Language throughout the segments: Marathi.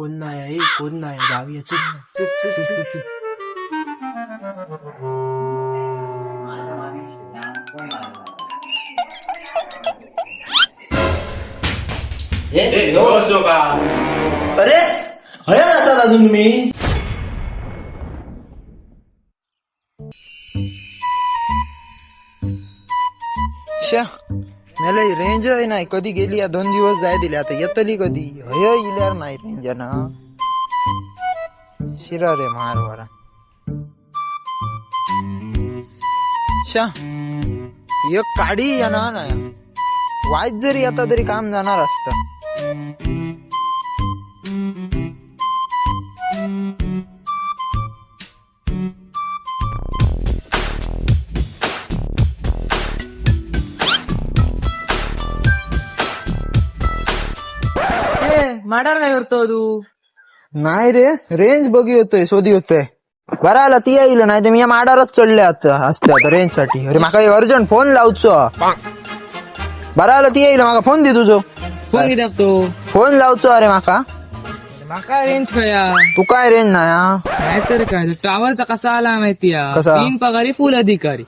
कोण नाही कोण नाही जाऊया चल चल चल चल चल अरे हया जातात अजून तुम्ही मला रेंज नाही कधी गेली या 2 दिवस जाय दिले आता येतली कधी हय इल्यार नाही रेंज ना शिरा रे मारवारा शा एक काडी येणार नाही वाईट जरी आता तरी काम जाणार असत माडार काय करतो तू नाही रे रेंज बघी होतोय शोधी होतोय बरं आला ती येईल नाही तर मी या माडारच चढले आता असते आता रेंज साठी अरे माका अर्जंट फोन लावचो बरं आला ती येईल माका फोन दे तुझो फोन किती तो फोन लावचो अरे माका माका रेंज खया तू काय रेंज नाही नाहीतर काय ट्रॅव्हलचा कसा आला माहिती कसा? 3 पगारी फुल अधिकारी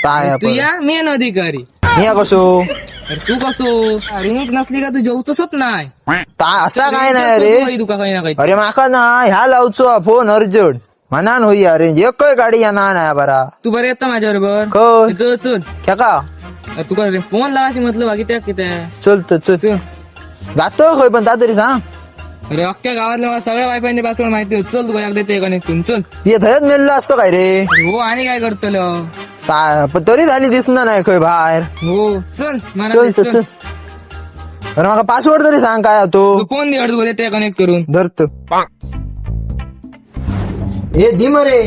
काय तू या मेन अधिकारी मी कसो अरे तू कसो रेंज नसली का तू जेवतच नाही असा काय नाही रे तुका काही ना काही अरे माका ना ह्या लावचो फोन अर्जंट म्हणान होई रेंज एक गाडी येणार नाही बरा तू बरं येतं माझ्या बरोबर कोण चल का अरे तुका फोन लावायची मतलब बाकी त्या किती चल चल जातो खय पण तरी सांग अरे अख्ख्या गावातल्या मला सगळ्या वायफायचे पासवर्ड माहिती होत चल तुका एकदा ते कनेक्ट करून चल ते थयच मेललो असतो काय रे हो आणि काय करतलो पण तरी झाली दिसणार नाही खय बाहेर हो चल चल मला चल चल अरे माका पासवर्ड तरी सांग काय तो फोन दे अडू ते कनेक्ट करून धरतो हे दी मरे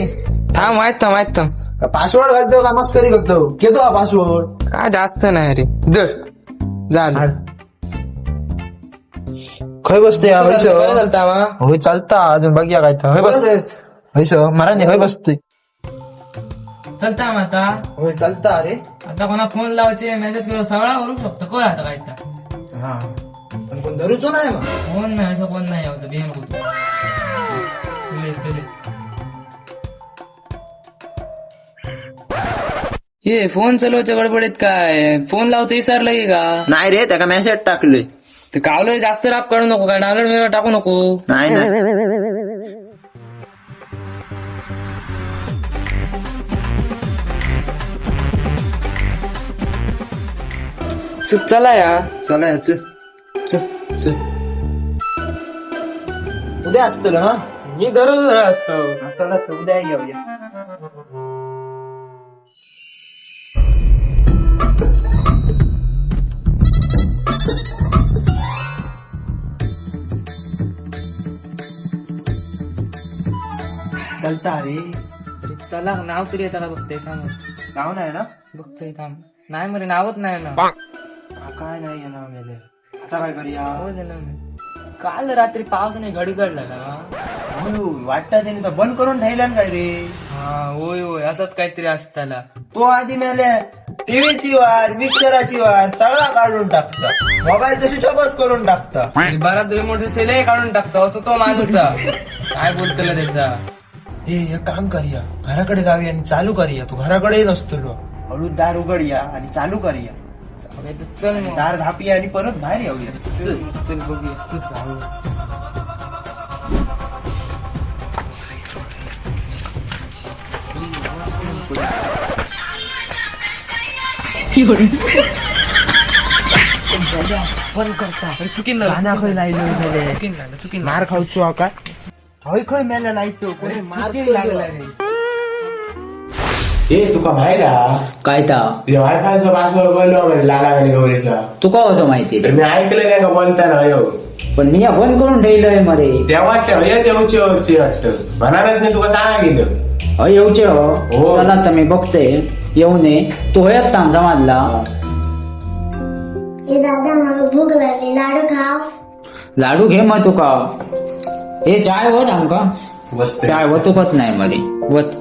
थांब माहित थांब पासवर्ड घालतो का मस्करी करतो घेतो हा पासवर्ड काय जास्त नाही रे दर झालं खय बसते बरं झालं मा. होय चालता अजून बघूया काय तर होय बस होयस महाराज होय बसतोय चलता मग आता होय चालता अरे आता कोणा फोन लावायचे मेसेज करून सगळा करू शकतो कोण आता काय तर हा पण कोण धरूचो नाही मग फोन नाही असं कोण नाही यावं बिहान कुठे ये फोन चालवायच्या गडबडीत काय फोन लावचं विसरलं की का नाही रे त्याला मेसेज टाकले ते कावलं जास्त राप काढू नको काय डाउनलोड मिळून टाकू नको नाही नाही चला या चला याच उद्या असतं ना मी दररोज असतो चला उद्या येऊया चालता अरे चला नाव तरी येतं का बघते थांब नाव नाही ना बघतोय थांब नाही मरे नावच नाही ना काय नाही नाव गेले आता काय करूया हो ना काल रात्री पावसाने घडी काढला ना वाटत त्याने तर बंद करून ठेवला काय रे हा होय होय असंच काहीतरी असताना तो आधी मेले टीव्हीची वार मिक्सराची वार सगळा काढून टाकता मोबाईल तर स्विच ऑफच करून टाकता बराच रिमोट सेलही काढून टाकतो असं तो माणूस काय बोलतोय त्याचा ए एक काम करूया घराकडे जाऊया आणि चालू करूया तू घराकडे नसतो हळू दार उघडूया आणि चालू करूया चल मग दार धापूया आणि परत बाहेर येऊया चल बघूया चुकीन मार खाऊचो काय हय खय मेल्या नाही तो कोणी मार ए तुका माहिती काय ता तुझ्या वायफायचा पासवर्ड बनव लागा गौरीचा तुका कसं माहिती तर मी ऐकलं नाही का बोलताना हो पण मी फोन करून ठेवलंय मरे तेव्हा तेवढी वाटतं म्हणालाच नाही तुका सांगितलं येऊचे हो. हो चला तर मी बघते येऊ नये तू होयत थांब समाजला हे दादा मला भूक लागली लाडू खाव लाडू घे मग तुका हे चाय होत आमका चाय वतुकच नाही मरे वत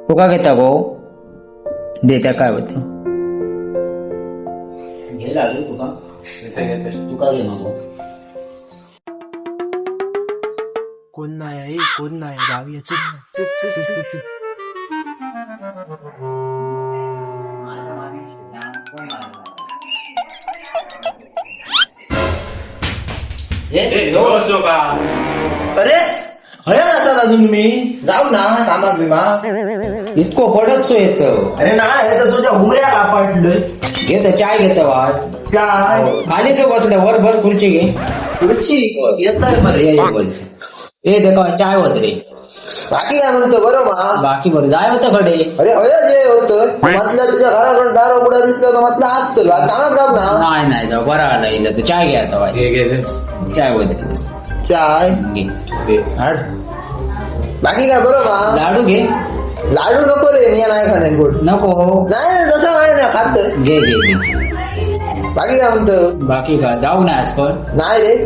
तुका घेता गो देत्या काय होत घे लाडू तुका तुका घे मग कोण नाही कोण नाही जाऊया चल चल चल चल अरे हया जातात अजून मी जाऊ ना कामात बिमा इतको पडत येत अरे नाही हे तर तुझ्या उमऱ्या कापाडलंय घेत चाय घेत वाट चाय खाली सो बसल्या वर बस खुर्ची घे खुर्ची येतय बरे ये बोल ए देखो चाय होत रे बाकी काय म्हणतो बरं मा बाकी बरं जाय होतं कडे अरे हया जे होतं म्हटलं तुझ्या घराकडे दार उघडा दिसलं तर म्हटलं असतं कामात जाऊ ना नाही नाही जाऊ बरं आला इथं तू चाय घ्या आता चाय होत रे चाय घे हाड. बाकी काय बरं मा लाडू घे लाडू नको रे मी नाही खाणे गोड नको नाही तसं काय नाही खात घे घे घे बाकी काय म्हणतो बाकी का जाऊ ना आज पण नाही रे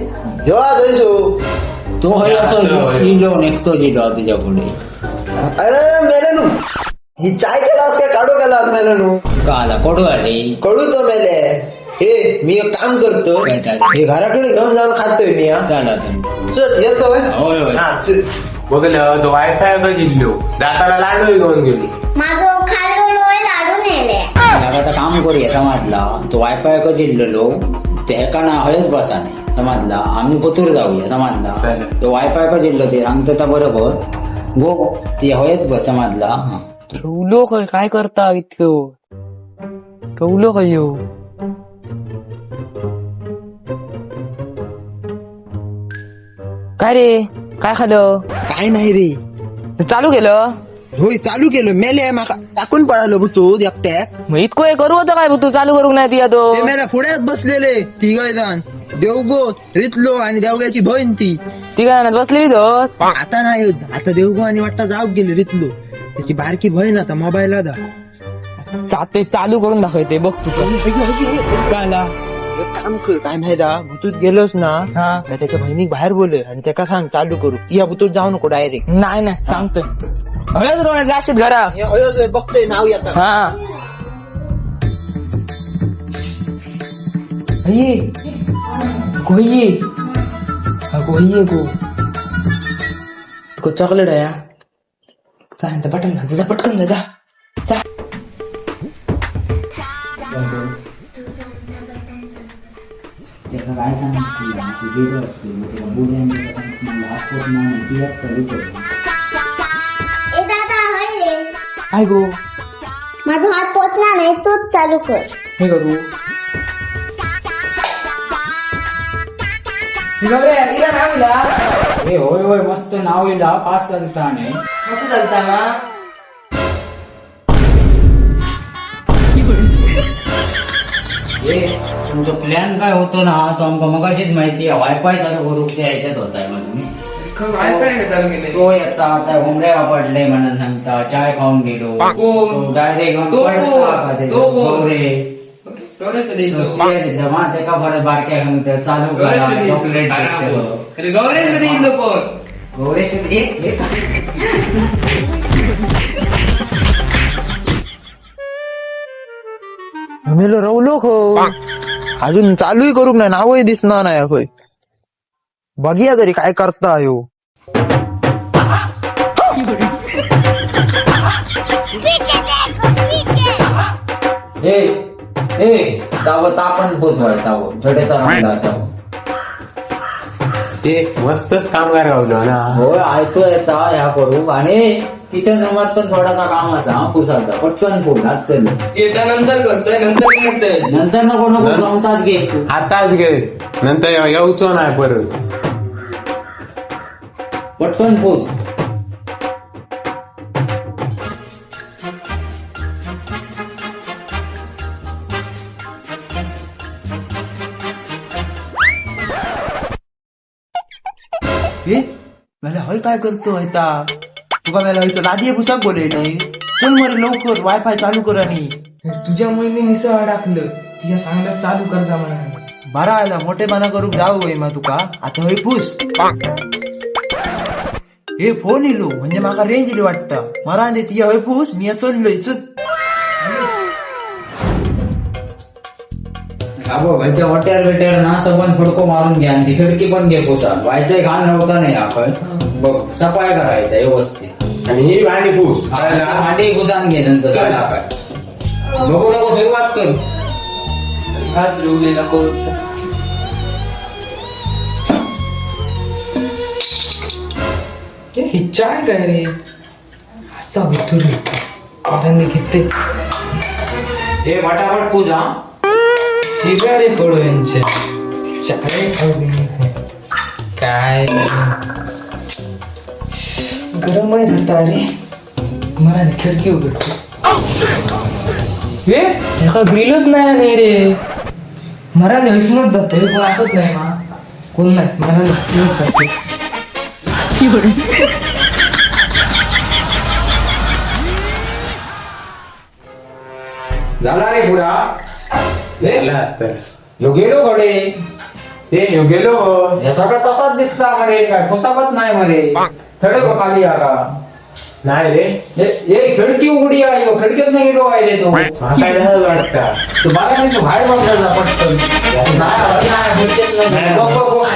जेव्हा जायचो तो होय असं इलो नेक्तो जिलो तुझ्या पुढे अरे मेलेनू ही चाय केलास काय काढू केलास मेलेनू का आला कोडू आले कळू तो मेले हे मी एक काम करतो काय चालेल? हे घराकडे घेऊन जाऊन खातोय मी हा चला चल येतोय होय होय हा चल बघलं तो वायफाय का जिल्लो जाताना लाडू घेऊन गेलो माझं खाल्लो लाडू नेले आता काम करूया समाजला तो वायफाय का जिल्लो ते हेकाना हयच बसा नाही समाजला आम्ही पतूर जाऊया समाजला चालेल. तो वायफाय का जिल्लो ते सांगतो तर बरोबर गो ते हयच बस समाजला ठेवलो काय करता इतकं ठेवलो काय येऊ काय रे काय खाल्लं काय नाही रे चालू केलं होय चालू केलं मेले माका टाकून पळालो तू एकट्याक मग इतकं हे करू होतं काय तू चालू करू नाही ती तो ते मेल्या पुढ्यात बसलेले तिघ जण देवगो रितलो आणि देवग्याची बहीण ती ती काय बसलेली तर आता नाही होत. आता देवगो आणि वाटता जाऊ गेले रितलो त्याची बारकी बहीण आता मोबाईल ते चालू करून दाखवते बघ तू काय आला? एक काम कर काय माहिती भूतूत गेलोस ना हा मी त्याच्या बहिणीक बाहेर बोलले आणि त्याका सांग चालू करू ती या भूतूत जाऊ नको डायरेक्ट नाही नाही सांगतोय हळद रोवण्यात जाशील घरा बघतोय नाव येतात हा ये गोये गोये गो तुका चॉकलेट आहे हा? जा पटकन जा जा पटकन जा जा त्याचं काय सांगितलं तुझी ए दादा हल्ले काय गो माझा हात पोचला नाही तूच चालू कर हे करू होय होय मस्त नाव येईल पास चालताने कसं चालता ना तुमचा प्लॅन काय होतो ना तो आमका मगाशीच माहिती आहे वायफाय चालू करू याच्यात होताय मग तुम्ही चालू केले तो येता आता घुमऱ्या पडले म्हणून सांगता चाय खाऊन गेलो डायरेक्ट जमा ते का परत बारक्या सांगतात चालू करा चॉकलेट गौरेश मेलो रवलो खो अजून चालूही करू नाही नावही दिसणार नाही होय बघूया तरी काय करता हो तावं तापण पोचवाय तावं छोटे तर ते मस्तच कामगार गावलो ना होय ऐकतो येता ह्या करू आणि किचन रूमात पण थोडासा कामाचा पुसाचा पटकन फुल आज चल नंतर करतोय नंतर नको नको जमतात घे आताच घे नंतर येऊचो नाही परत पटकन फुल मला हय काय करतो हयता तुका मला हयचो लादी पुसाक बोले नाही चल मरे लवकर वायफाय चालू कर आणि तुझ्या मुलीने मिसळ टाकलं तिला सांगलं चालू कर जा म्हणा बरा आला मोठेपणा करूक जाऊ होय मा तुका आता हय पुस हे फोन इलो म्हणजे माका रेंज इली वाटता मरा दे ती हय पुस मी चललोय चल अगो घरच्या वाट्यावर बिट्यावर ना सबन फडको मारून घ्या आणि ती खिडकी पण घे पुसा व्हायचंय घाण नव्हता नाही आपण बघ सफाई करायचा व्यवस्थित आणि ही भांडी पूस भांडी पुसान घे नंतर चल. झाला काय बघू नको सुरुवात कर हाच रुवलेला कोर्स हे चाय काय रे असा भितूर कारण घेते हे फटाफट पूजा शिगारे पडू यांच्या चाय खाऊ काय गरम जाता रे मला ना खिडकी उघडतो हे एका ग्रिलच नाही रे मला हसमत जाते पण असंच नाही मा कोण नाही मला हसमत जाते झाला रे पुरा झालं असतं ह्यो गेलो कडे ते ह्यो गेलो हो. या सगळं तसाच दिसला म्हणे काय खुसाबत नाही म्हणे थडे बघ खाली आला नाही रे हे खिडकी उघडी आहे ह्यो खिडकीत नाही गेलो आहे रे तो काय वाटतं तू मला नाही तू बाहेर बघायचा पटकन नाही खिडकीत नाही. बघ, बघ, बघ.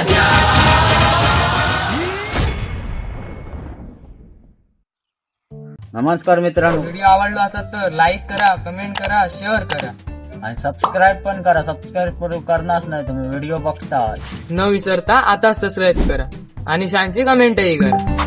नमस्कार मित्रांनो व्हिडिओ आवडला असेल तर लाईक करा कमेंट करा शेअर करा आणि सबस्क्राईब पण करा सबस्क्राईब करणारच नाही तुम्ही व्हिडिओ बघता न विसरता आता सबस्क्राईब करा आणि छानशी कमेंटही करा